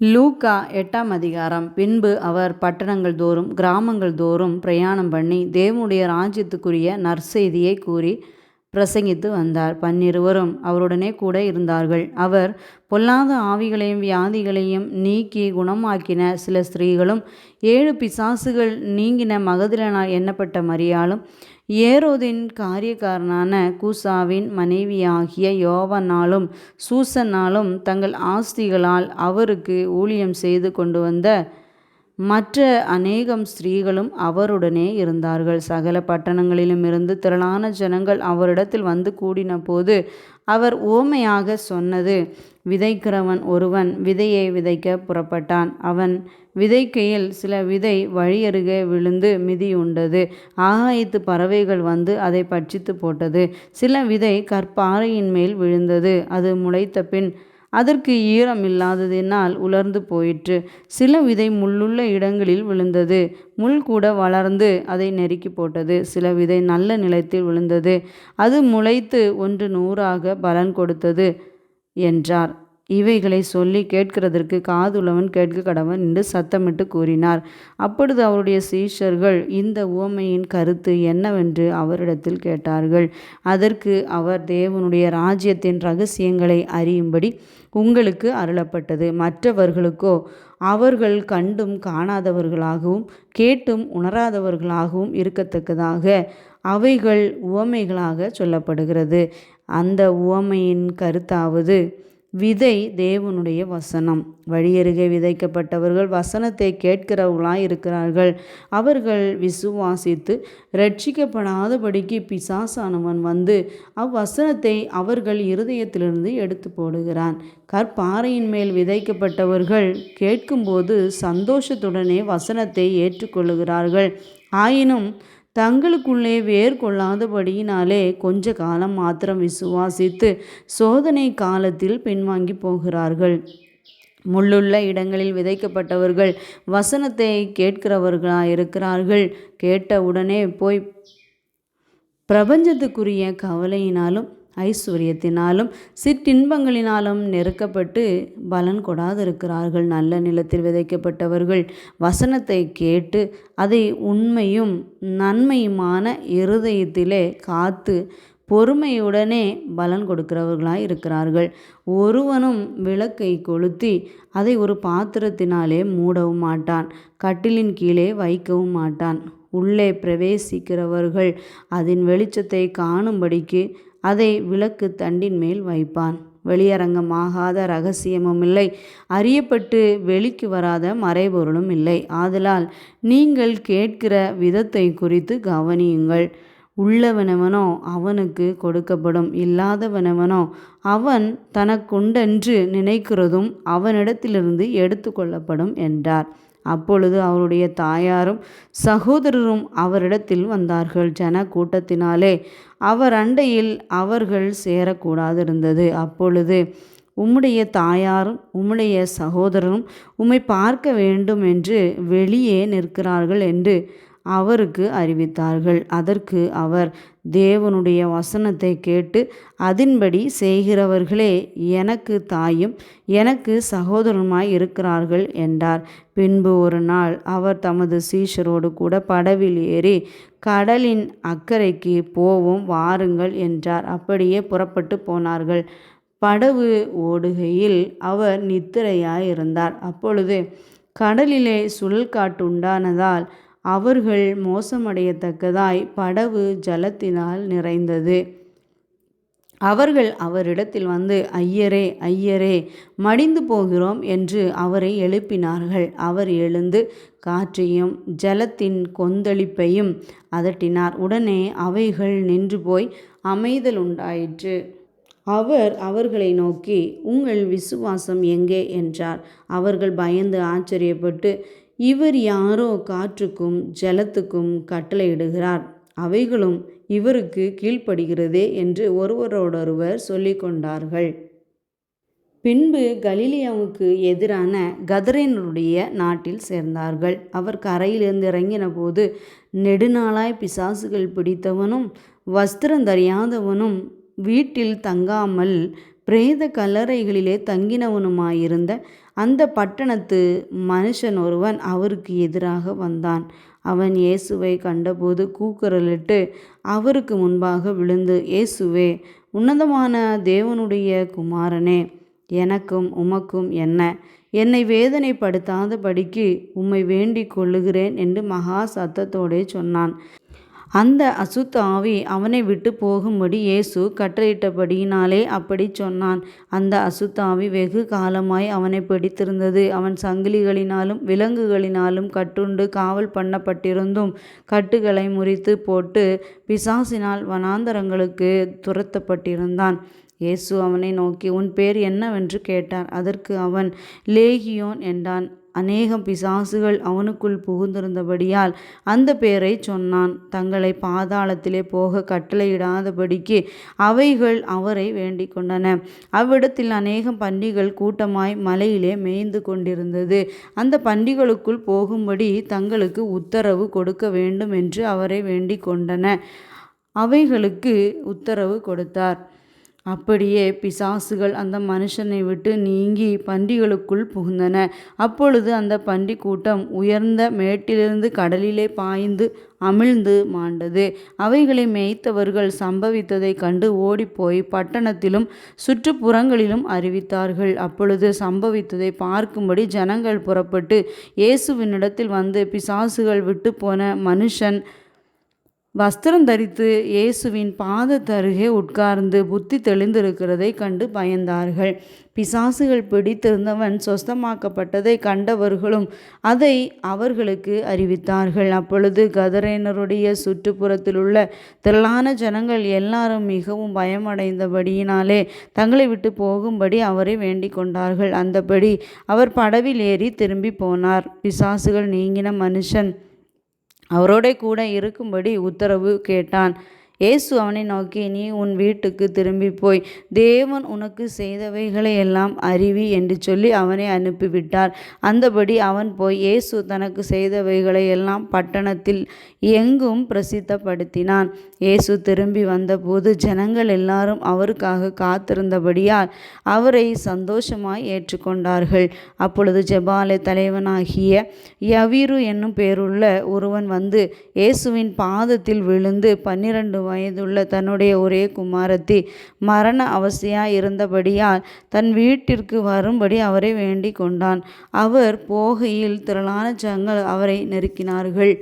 லூக்கா 8ஆம் அதிகாரம். பின்பு அவர் பட்டணங்கள் தோறும் கிராமங்கள் தோறும் பிரயாணம் பண்ணி தேவனுடைய ராஜ்யத்துக்குரிய நற்செய்தியை கூறி பிரசங்கித்து வந்தார். 12 அவருடனே கூட இருந்தார்கள். அவர் பொல்லாத ஆவிகளையும் வியாதிகளையும் நீக்கி குணமாக்கின சில ஸ்திரீகளும் 7 பிசாசுகள் நீங்கின மகதலேனாள் எண்ணப்பட்ட மரியாளும் ஏரோதின் காரியக்காரனான கூசாவின் மனைவியாகிய யோவானாலும் சூசன்னாலும் தங்கள் ஆஸ்திகளால் அவருக்கு ஊழியம் செய்து கொண்டு வந்த மற்ற அநேகம் ஸ்திரீகளும் அவருடனே இருந்தார்கள். சகல பட்டணங்களிலுமிருந்து திரளான ஜனங்கள் அவரிடத்தில் வந்து கூடின போது அவர் உவமையாக சொன்னது, விதைக்கிறவன் ஒருவன் விதையை விதைக்க புறப்பட்டான். அவன் விதைக்கையில் சில விதை வழியருகே விழுந்து மிதியுண்டது. ஆகாயத்து பறவைகள் வந்து அதை பட்சித்து போட்டது. சில விதை கற்பாறையின் மேல் விழுந்தது. அது முளைத்த பின் அதற்கு ஈரம் இல்லாததினால் உலர்ந்து போயிற்று. சில விதை முள்ளுள்ள இடங்களில் விழுந்தது. முள் கூட வளர்ந்து அதை நெருக்கி போட்டது. சில விதை நல்ல நிலத்தில் விழுந்தது. அது முளைத்து 100 பலன் கொடுத்தது என்றார். இவைகளை சொல்லி கேட்கிறதற்கு காதுள்ளவன் கேட்க கடவன் என்று சத்தமிட்டு கூறினார். அப்பொழுது அவருடைய சீஷர்கள் இந்த உவமையின் கருத்து என்னவென்று அவரிடத்தில் கேட்டார்கள். அதற்கு அவர், தேவனுடைய ராஜ்யத்தின் இரகசியங்களை அறியும்படி உங்களுக்கு அருளப்பட்டது. மற்றவர்களுக்கோ அவர்கள் கண்டும் காணாதவர்களாகவும் கேட்டும் உணராதவர்களாகவும் இருக்கத்தக்கதாக அவைகள் உவமைகளாக சொல்லப்படுகிறது. அந்த உவமையின் கருத்தாவது, விதை தேவனுடைய வசனம். வழியருகே விதைக்கப்பட்டவர்கள் வசனத்தை கேட்கிறவர்களாய் இருக்கிறார்கள். அவர்கள் விசுவாசித்து இரட்சிக்கப்படாதபடிக்கு பிசாசானவன் வந்து அவ்வசனத்தை அவர்கள் இருதயத்திலிருந்து எடுத்து போடுகிறான். கற்பாறையின் மேல் விதைக்கப்பட்டவர்கள் கேட்கும்போது சந்தோஷத்துடனே வசனத்தை ஏற்றுக்கொள்ளுகிறார்கள். ஆயினும் தங்களுக்குள்ளே வேர் கொள்ளாதபடியினாலே கொஞ்ச காலம் மாத்திரம் விசுவாசித்து சோதனை காலத்தில் பின்வாங்கி போகிறார்கள். முள்ளுள்ள இடங்களில் விதைக்கப்பட்டவர்கள் வசனத்தை கேட்கிறவர்களாயிருக்கிறார்கள். கேட்ட உடனே போய் பிரபஞ்சத்துக்குரிய கவலையினாலும் ஐஸ்வர்யத்தினாலும் சிற்றின்பங்களினாலும் நெருக்கப்பட்டு பலன் கொடாதிருக்கிறார்கள். நல்ல நிலத்தில் விதைக்கப்பட்டவர்கள் வசனத்தை கேட்டு அதை உண்மையும் நன்மையுமான இருதயத்திலே காத்து பொறுமையுடனே பலன் கொடுக்கிறவர்களாய் இருக்கிறார்கள். ஒருவனும் விளக்கை கொளுத்தி அதை ஒரு பாத்திரத்தினாலே மூடவும் மாட்டான், கட்டிலின் கீழே வைக்கவும் மாட்டான். உள்ளே பிரவேசிக்கிறவர்கள் அதன் வெளிச்சத்தை காணும்படிக்கு அதை விளக்கு தண்டின் மேல் வைப்பான். வெளியரங்கமாகாத இரகசியமும் இல்லை, அறியப்பட்டு வெளிக்கு வராத மறைபொருளும் இல்லை. ஆதலால் நீங்கள் கேட்கிற விதத்தை குறித்து கவனியுங்கள். உள்ளவனவனோ அவனுக்கு கொடுக்கப்படும், இல்லாதவனவனோ அவன் தனக்குண்டென்று நினைக்கிறதும் அவனிடத்திலிருந்து எடுத்து கொள்ளப்படும் என்றார். அப்பொழுது அவருடைய தாயாரும் சகோதரரும் அவரிடத்தில் வந்தார்கள். ஜன கூட்டத்தினாலே அவர் அண்டையில் அவர்கள் சேரக்கூடாதிருந்தது. அப்பொழுது, உம்முடைய தாயாரும் உம்முடைய சகோதரரும் உம்மை பார்க்க வேண்டும் என்று வெளியே நிற்கிறார்கள் என்று அவருக்கு அறிவித்தார்கள். அதற்கு அவர், தேவனுடைய வசனத்தை கேட்டு அதின்படி செய்கிறவர்களே எனக்கு தாயும் எனக்கு சகோதரனுமாய் இருக்கிறார்கள் என்றார். பின்பு ஒரு நாள் அவர் தமது சீஷரோடு கூட படவில் ஏறி கடலின் அக்கறைக்கு போவோம் வாருங்கள் என்றார். அப்படியே புறப்பட்டு போனார்கள். படவு ஓடுகையில் அவர் நித்திரையாயிருந்தார். அப்பொழுது கடலிலே சுழல் காற்று உண்டானதால் அவர்கள் மோசமடையத்தக்கதாய் படவு ஜலத்தினால் நிறைந்தது. அவர்கள் அவரிடத்தில் வந்து, ஐயரே ஐயரே, மடிந்து போகிறோம் என்று அவரை எழுப்பினார்கள். அவர் எழுந்து காற்றையும் ஜலத்தின் கொந்தளிப்பையும் அதட்டினார். உடனே அவைகள் நின்று போய் அமைதல் உண்டாயிற்று. அவர் அவர்களை நோக்கி, உங்கள் விசுவாசம் எங்கே என்றார். அவர்கள் பயந்து ஆச்சரியப்பட்டு, இவர் யாரோ காற்றுக்கும் ஜலத்துக்கும் கட்டளையிடுகிறார், அவைகளும் இவருக்கு கீழ்ப்படுகிறதே என்று ஒருவரோடொருவர் சொல்லிக் கொண்டார்கள். பின்பு கலிலியாவுக்கு எதிரான கதரேனருடைய நாட்டில் சேர்ந்தார்கள். அவர் கரையிலிருந்து இறங்கின போது நெடுநாளாய் பிசாசுகள் பிடித்தவனும் வஸ்திரம் தெரியாதவனும் வீட்டில் தங்காமல் பிரேத கல்லறைகளிலே தங்கினவனுமாயிருந்த அந்த பட்டணத்து மனுஷன் ஒருவன் அவருக்கு எதிராக வந்தான். அவன் இயேசுவை கண்டபோது கூக்குரலிட்டு அவருக்கு முன்பாக விழுந்து, இயேசுவே, உன்னதமான தேவனுடைய குமாரனே, எனக்கும் உமக்கும் என்ன? என்னை வேதனைப்படுத்தாதபடிக்கு உம்மை வேண்டிக் கொள்ளுகிறேன் என்று மகா சத்தத்தோடே சொன்னான். அந்த அசுத்த ஆவி அவனை விட்டு போகும்படி இயேசு கட்டளையிட்டபடியினாலே அப்படி சொன்னான். அந்த அசுத்த ஆவி வெகு காலமாய் அவனை பிடித்திருந்தது. அவன் சங்கிலிகளினாலும் விலங்குகளினாலும் கட்டுண்டு காவல் பண்ணப்பட்டிருந்தும் கட்டுகளை முறித்து போட்டு பிசாசினால் வனாந்தரங்களுக்கு துரத்தப்பட்டிருந்தான். இயேசு அவனை நோக்கி, உன் பேர் என்னவென்று கேட்டார். அதற்கு அவன் லேகியோன் என்றான். அநேகம் பிசாசுகள் அவனுக்குள் புகுந்திருந்தபடியால் அந்த பேரை சொன்னான். தங்களை பாதாளத்திலே போக கட்டளையிடாதபடிக்கு அவைகள் அவரை வேண்டிக் கொண்டன. அவ்விடத்தில் அநேகம் பன்றிகள் கூட்டமாய் மலையிலே மேய்ந்து கொண்டிருந்தது. அந்த பன்றிகளுக்குள் போகும்படி தங்களுக்கு உத்தரவு கொடுக்க வேண்டும் என்று அவரை வேண்டிக் கொண்டன. அவைகளுக்கு உத்தரவு கொடுத்தார். அப்படியே பிசாசுகள் அந்த மனுஷனை விட்டு நீங்கி பன்றிகளுக்குள் புகுந்தன. அப்பொழுது அந்த பன்றி கூட்டம் உயர்ந்த மேட்டிலிருந்து கடலிலே பாய்ந்து அமிழ்ந்து மாண்டது. அவைகளை மேய்த்தவர்கள் சம்பவித்ததை கண்டு ஓடிப்போய் பட்டணத்திலும் சுற்றுப்புறங்களிலும் அறிவித்தார்கள். அப்பொழுது சம்பவித்ததை பார்க்கும்படி ஜனங்கள் புறப்பட்டு இயேசுவினிடத்தில் வந்து, பிசாசுகள் விட்டு போன மனுஷன் வஸ்திரம் தரித்து இயேசுவின் பாதத்தருகே உட்கார்ந்து புத்தி தெளிந்திருக்கிறதை கண்டு பயந்தார்கள். பிசாசுகள் பிடித்திருந்தவன் சொஸ்தமாக்கப்பட்டதை கண்டவர்களும் அதை அவர்களுக்கு அறிவித்தார்கள். அப்பொழுது கதரேனருடைய சுற்றுப்புறத்திலுள்ள திரளான ஜனங்கள் எல்லாரும் மிகவும் பயமடைந்தபடியினாலே தங்களை விட்டு போகும்படி அவரை வேண்டிக் கொண்டார்கள். அந்தபடி அவர் படவில் ஏறி திரும்பி போனார். பிசாசுகள் நீங்கின மனுஷன் அவரோட கூட இருக்கும்படி உத்தரவு கேட்டான். இயேசு அவனை நோக்கி, நீ உன் வீட்டுக்கு திரும்பி போய் தேவன் உனக்கு செய்தவைகளை எல்லாம் அறிவி என்று சொல்லி அவனை அனுப்பிவிட்டார். அந்தபடி அவன் போய் இயேசு தனக்கு செய்தவைகளை எல்லாம் பட்டணத்தில் எங்கும் பிரசித்தப்படுத்தினான். இயேசு திரும்பி வந்தபோது ஜனங்கள் எல்லாரும் அவருக்காக காத்திருந்தபடியால் அவரை சந்தோஷமாய் ஏற்றுக்கொண்டார்கள். அப்பொழுது ஜெபாலய தலைவனாகிய யவீரு என்னும் பேருள்ள ஒருவன் வந்து இயேசுவின் பாதத்தில் விழுந்து 12 வயதுள்ள தன்னுடைய ஒரே குமாரத்தி மரண அவஸ்தையாயிருந்தபடியால் தன் வீட்டிற்கு வரும்படி அவரை வேண்டிக் கொண்டான். அவர் போகையில் திரளான ஜனங்கள் அவரை நெருக்கினார்கள்.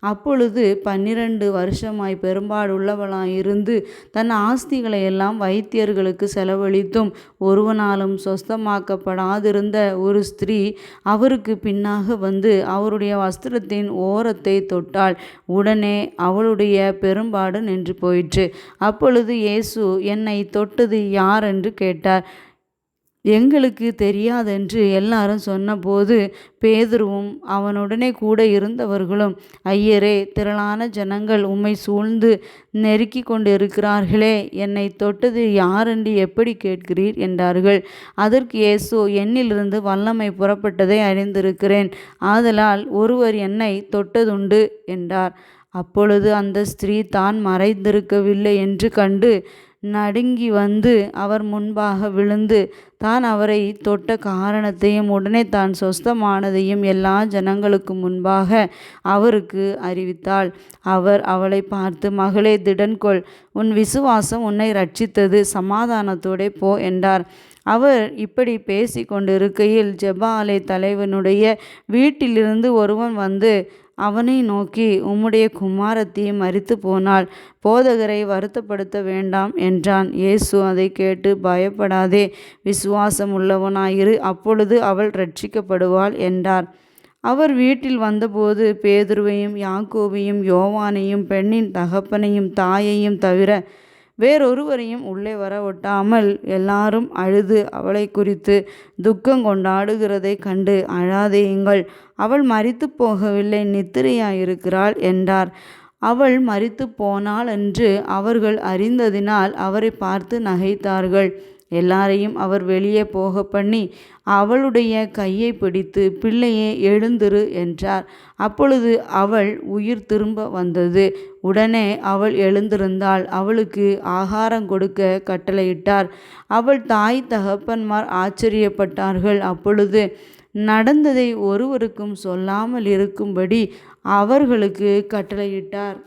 அப்பொழுது 12 வருஷமாய் பெரும்பாடுள்ளவளாயிருந்து தன் ஆஸ்திகளை எல்லாம் வைத்தியர்களுக்கு செலவழித்தும் ஒருவனாலும் சொஸ்தமாக்கப்படாதிருந்த ஒரு ஸ்திரீ அவருக்கு பின்னாக வந்து அவருடைய வஸ்திரத்தின் ஓரத்தை தொட்டாள். உடனே அவளுடைய பெரும்பாடு நின்று போயிற்று. அப்பொழுது இயேசு, என்னை தொட்டது யார் என்று கேட்டார். எங்களுக்கு தெரியாதென்று எல்லாரும் சொன்னபோது பேதுருவும் அவனுடனே கூட இருந்தவர்களும், ஐயரே, திரளான ஜனங்கள் உம்மை சூழ்ந்து நெருக்கி கொண்டு இருக்கிறார்களே, என்னை தொட்டது யாரென்று எப்படி கேட்கிறீர் என்றார்கள். அதற்கு இயேசு, என்னிலிருந்து வல்லமை புறப்பட்டதை அறிந்திருக்கிறேன், ஆதலால் ஒருவர் என்னை தொட்டதுண்டு என்றார். அப்பொழுது அந்த ஸ்திரீ தான் மறைந்திருக்கவில்லை என்று கண்டு நடுங்கி வந்து அவர் முன்பாக விழுந்து தான் அவரை தொட்ட காரணத்தையும் உடனே தான் சொஸ்தமானதையும் எல்லா ஜனங்களுக்கு முன்பாக அவருக்கு அறிவித்தாள். அவர் அவளை பார்த்து, மகளே, திடன்கொள், உன் விசுவாசம் உன்னை ரட்சித்தது, சமாதானத்தோடே போ என்றார். அவர் இப்படி பேசி கொண்டிருக்கையில் ஜெபாலய தலைவனுடைய வீட்டிலிருந்து ஒருவன் வந்து அவனை நோக்கி, உம்முடைய குமாரத்தி மரித்து போனாள், போதகரை வருத்தப்படுத்த வேண்டாம் என்றான். இயேசு அதை கேட்டு, பயப்படாதே, விசுவாசம் உள்ளவனாயிரு, அப்பொழுது அவள் ரட்சிக்கப்படுவாள் என்றார். அவர் வீட்டில் வந்தபோது பேதுருவையும் யாக்கோபையும் யோவானையும் பெண்ணின் தகப்பனையும் தாயையும் தவிர வேறொருவரையும் உள்ளே வர ஒட்டாமல் எல்லாரும் அழுது அவளை குறித்து துக்கம் கொண்டாடுகிறதை கண்டு, அழாதேயுங்கள், அவள் மரித்து போகவில்லை, நித்திரையாயிருக்கிறாள் என்றார். அவள் மரித்து போனாள் என்று அவர்கள் அறிந்ததினால் அவரை பார்த்து நகைத்தார்கள். எல்லாரையும் அவர் வெளியே போக பண்ணி அவளுடைய கையை பிடித்து, பிள்ளையே எழுந்திரு என்றார். அப்பொழுது அவள் உயிர் திரும்ப வந்தது. உடனே அவள் எழுந்திருந்தாள். அவளுக்கு ஆகாரம் கொடுக்க கட்டளையிட்டார். அவள் தாய் தகப்பன்மார் ஆச்சரியப்பட்டார்கள். அப்பொழுது நடந்ததை ஒருவருக்கும் சொல்லாமல் இருக்கும்படி அவர்களுக்கு கட்டளையிட்டார்.